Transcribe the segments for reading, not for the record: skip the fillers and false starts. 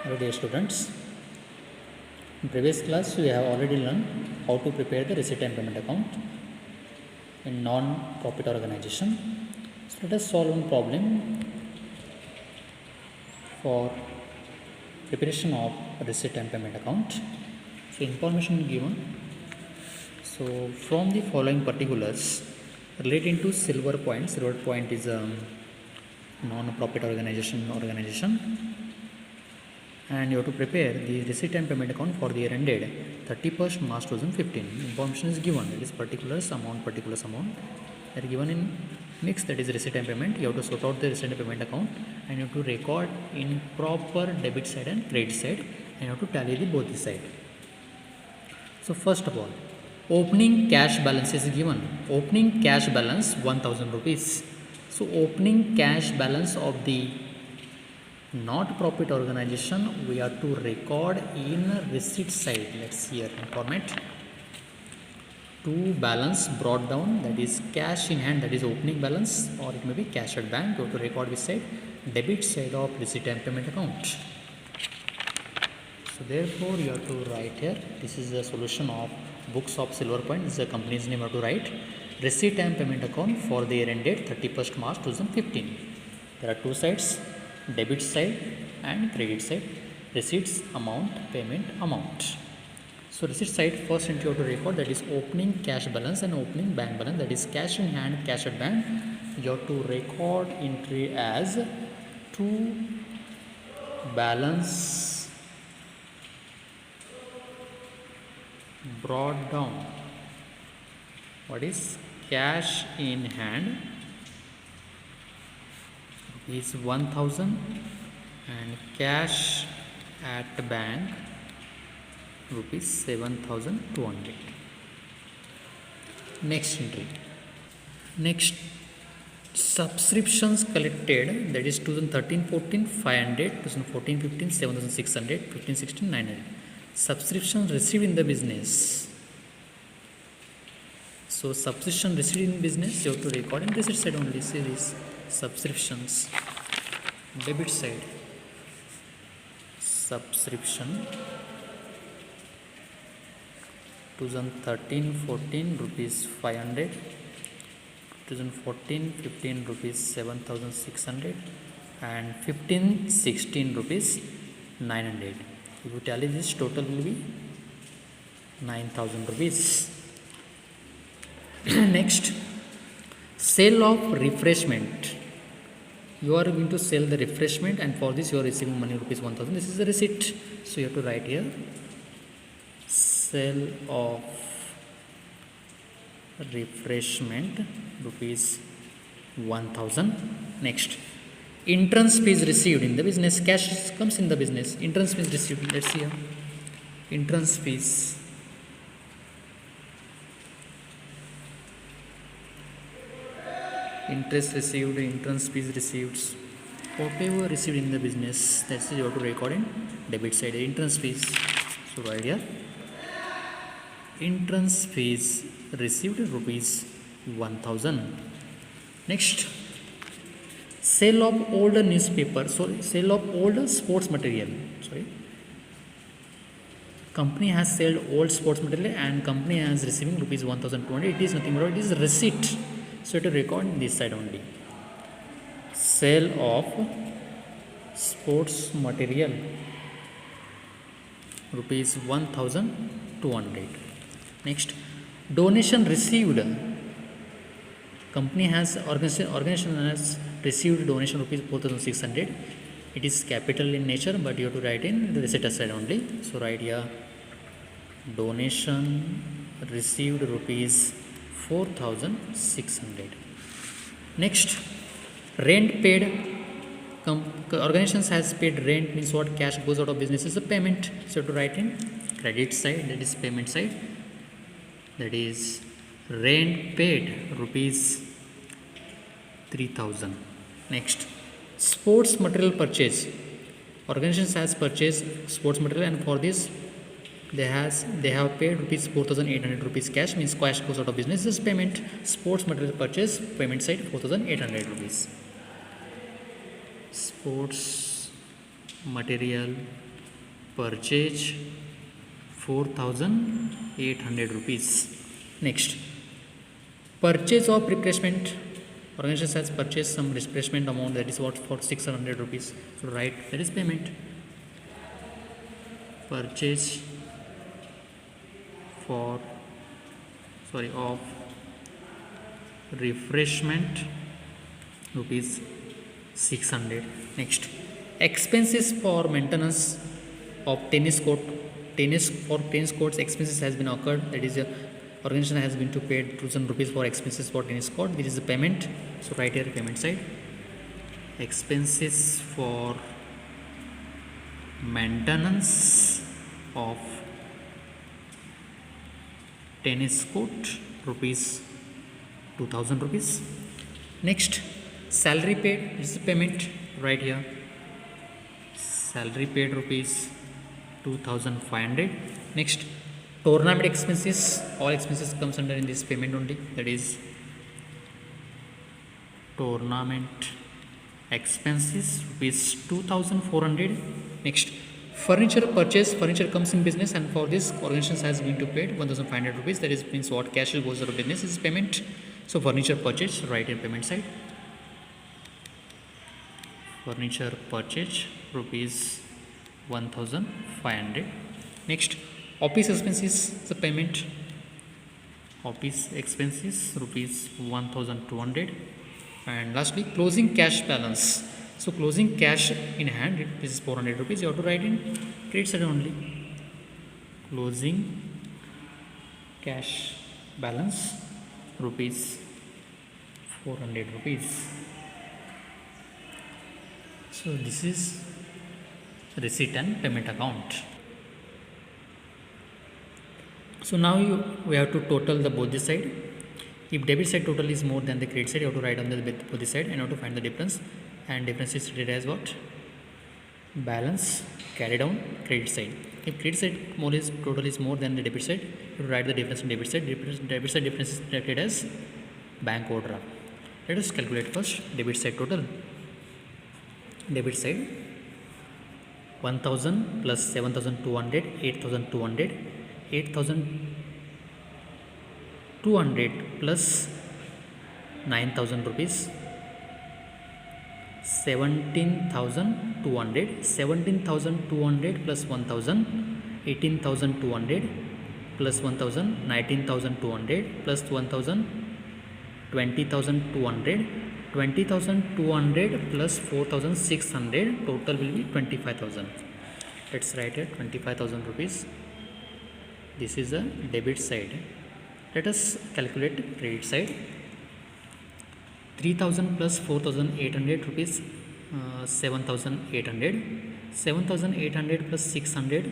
Hello dear students, in previous class we have already learned how to prepare the receipt and payment account in non-profit organization. So let us solve one problem for preparation of receipt and payment account. So information given. So from the following particulars relating to Silver Point is a non-profit organization and you have to prepare the receipt and payment account for the year ended 31st March 2015. Information is given, that is particulars amount they are given in mix, that is receipt and payment. You have to sort out the receipt and payment account and you have to record in proper debit side and credit side and you have to tally the both the side. So first of all, opening cash balance is given. Opening cash balance 1000 rupees. So opening cash balance of the not-profit organization we have to record in receipt side. Let's see here in format. To balance brought down, that is cash in hand, that is opening balance, or it may be cash at bank. You have to record this side, debit side of receipt and payment account. So therefore you have to write here, this is the solution of books of Silver Point. This is the company's name. You have to write receipt and payment account for the year ended 31st March 2015. There are two sides, debit side and credit side. Receipts amount, payment amount. So receipt side, first entry you have to record, that is opening cash balance and opening bank balance, that is cash in hand, cash at bank. You have to record entry as to balance brought down. What is cash in hand is 1000 and cash at bank rupees 7200. Next entry. Next, subscriptions collected, that is 2013-14 500, 2014-15 7600, 15-16 900. Subscriptions received in the business. So subscription received in business you have to record in receipt side only. See this, subscriptions, debit side, subscription 2013-14 rupees 500, 2014-15 rupees 7600 and 15-16 rupees 900. If you tally this, total will be 9000 rupees. Next, sale of refreshment. You are going to sell the refreshment and for this you are receiving money rupees 1000. This is the receipt. So you have to write here sale of refreshment rupees 1000. Next, entrance fees received in the business. Cash comes in the business, entrance fees received. Let's see here, entrance fees interest received, entrance fees received, whatever received in the business, that's you have to record in debit side, entrance fees. So right here, entrance fees received rupees 1000. Next, sale of older newspaper, sale of older sports material. Company has sold old sports material and company has receiving rupees 1200. It is nothing but it is receipt. So to record in this side only, sale of sports material rupees 1200. Next, donation received. Company has organization has received donation rupees 4600. It is capital in nature, but you have to write in the receipt side only. So write here donation received rupees 4600. Next, rent paid. Organizations has paid rent, means what, cash goes out of business is a payment. So to write in credit side, that is payment side, that is rent paid rupees 3000. Next, sports material purchase. Organizations has purchased sports material and for this they have paid rupees 4800 rupees cash, means cash goes out of business is payment. Sports material purchase, payment side 4800 rupees. Sports material purchase 4,800 rupees. Next, purchase of refreshment. Organization has purchased some refreshment amount, that is what, for 600 rupees. So write that is payment. Purchase of refreshment rupees 600. Next, expenses for maintenance of tennis court. Tennis courts expenses has been occurred, that is organization has been to pay 2,000 rupees for expenses for tennis court. This is the payment. So right here payment side, expenses for maintenance of tennis court rupees 2,000 rupees. Next, salary paid, this is the payment right here. Salary paid rupees 2,500. Next, tournament expenses, all expenses comes under in this payment only, that is tournament expenses rupees 2,400. Next, furniture purchase, furniture comes in business, and for this organization has been to paid 1,500 rupees, that is means what, cash goes out of business is payment. So furniture purchase, right in payment side, furniture purchase rupees 1,500. Next, office expenses, the payment, office expenses rupees 1,200. And lastly, closing cash balance. So closing cash in hand, this is 400 rupees. You have to write in credit side only. Closing cash balance rupees 400 rupees. So this is receipt and payment account. So now we have to total the both the side. If debit side total is more than the credit side, you have to write on the both the side and you have to find the difference. And difference is treated as what? Balance carried down credit side. If credit side total is more than the debit side, you write the difference in debit side. Debit side difference is treated as bank overdraft. Let us calculate first debit side total. Debit side 1,000 plus 7,200, 8,200, 8,200 plus 9,000 rupees, 17,200, 17,200 plus 1,000, 18,200 plus 1,000, 19,200 plus 1,000, 20,200, 20,200 plus 4,600, total will be 25,000. Let's write it, 25,000 rupees. This is the debit side. Let us calculate credit side. 3,000 plus 4,800 rupees, 7,800. 7,800 plus 600,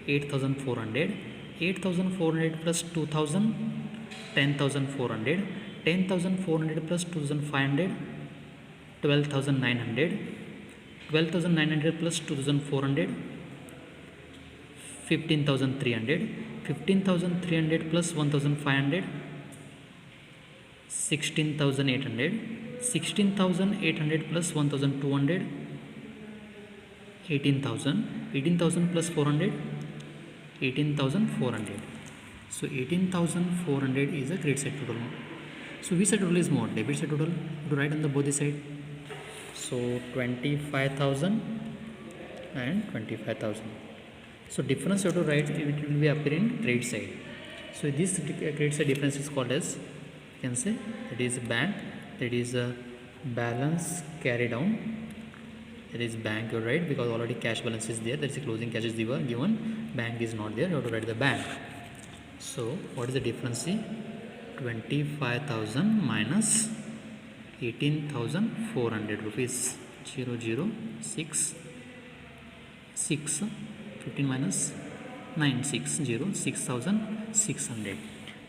8,400. 8,400 plus 2,000, 10,400. 10,400 plus 2,500, 12,900. 12,900 plus 2,400, 15,300. 15,300 plus 1,500, 16,800. 16,800 plus 1,200, 18,000. 18,000 plus 400, 18,400. So 18,400 is the credit side total. So which side total is more? Debit side total. To write on the both the side. So 25,000 and 25,000. So difference you have to write, it will be appear in credit side. So this credit side difference is called as, you can say, that is bank, that is balance carry down, that is bank, you write, because already cash balance is there, that is closing cash is given, bank is not there, you have to write the bank. So what is the difference? 25,000 minus 18,400 rupees, 006 6 15 minus 960, 6,600.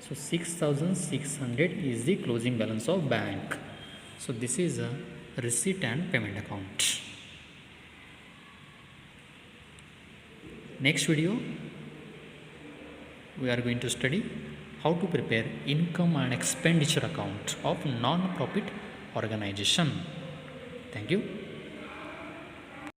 So 6,600 is the closing balance of bank. So this is a receipt and payment account. Next video we are going to study how to prepare income and expenditure account of non-profit organization. Thank you.